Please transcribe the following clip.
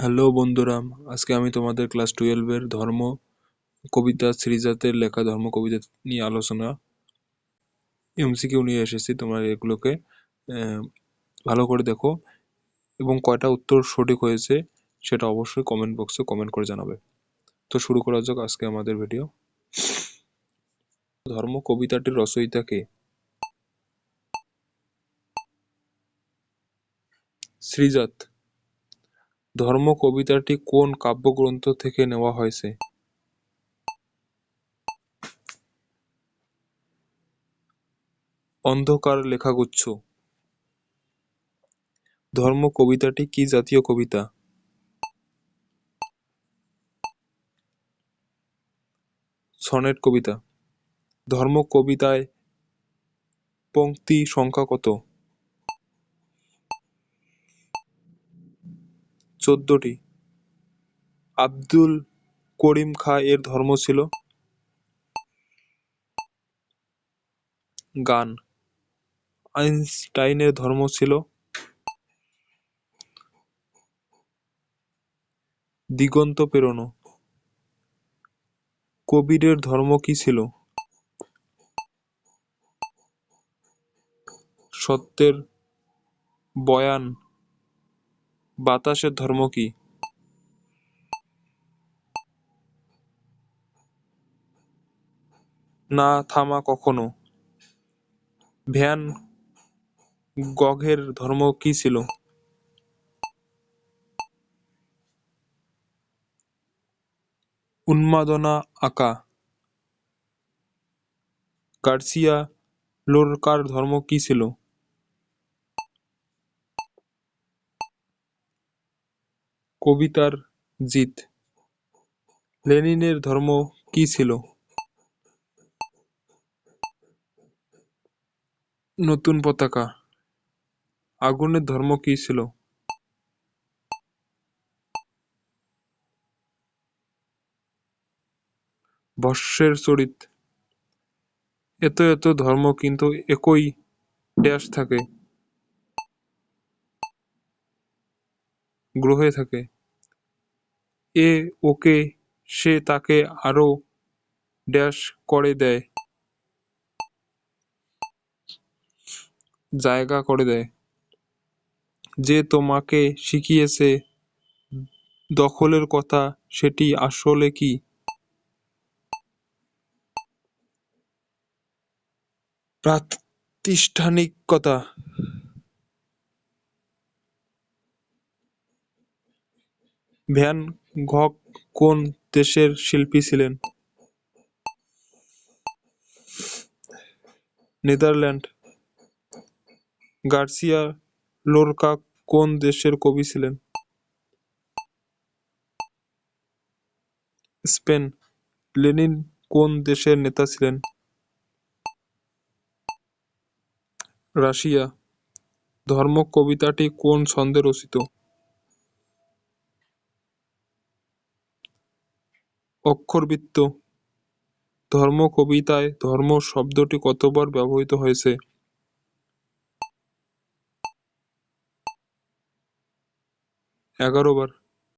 Hello বন্ধুরা, আজকে আমি তোমাদের ক্লাস 12-এর ধর্ম কবিতা শ্রীজাতের লেখা ধর্ম কবিতা নিয়ে আলোচনা এমসিকিউ নিয়ে এসেছি। তোমরা এগুলোকে ভালো করে দেখো এবং কয়টা উত্তর সঠিক হয়েছে সেটা অবশ্যই কমেন্ট বক্সে কমেন্ট করে জানাবে। তো শুরু করা যাক আজকে আমাদের ভিডিও। ধর্ম কবিতাটির রচয়িতা কে? শ্রীজাত। ধর্ম কবিতাটি কোন কাব্যগ্রন্থ থেকে নেওয়া হয়েছে? অন্ধকার লেখাগুচ্ছ। ধর্ম কবিতাটি কি জাতীয় কবিতা? সনেট কবিতা। ধর্ম কবিতায় পংক্তি সংখ্যা কত? 14টি। আব্দুল করিম খাঁ এর ধর্ম ছিল গান। আইনস্টাইনের ধর্ম ছিল দিগন্ত পেরোনো। কবিরের ধর্ম কি ছিল? সত্যের বয়ান। বাতাসের ধর্ম কি? না থামা কখনো। ভ্যান গঘের ধর্ম কি ছিল? উন্মাদনা আঁকা। গার্সিয়া লোরকার ধর্ম কি ছিল? কবিতার জিত। লেনিনের ধর্ম কি ছিল? নতুন পতাকা। আগুনের ধর্ম কি ছিল? ভস্মের চরিত। এত এত ধর্ম কিন্তু একই ড্যাশ থাকে, গ্রহে থাকে। এ ওকে, সে তাকে আরো ড্যাশ করে দেয়, জায়গা করে দেয়। যে তোমাকে শিখিয়েছে দখলের কথা, সেটি আসলে কি? প্রাতিষ্ঠানিকতা। ভ্যান গঘ কোন দেশের শিল্পী ছিলেন? নেদারল্যান্ড। গার্সিয়া লোরকা কোন দেশের কবি ছিলেন? স্পেন। লেনিন কোন দেশের নেতা ছিলেন? রাশিয়া। ধর্ম কবিতাটি কোন ছন্দে রচিত? অক্ষরবৃত্ত। ধর্ম কবিতায় ধর্ম শব্দটি কতবার ব্যবহৃত হয়েছে? 11 বার।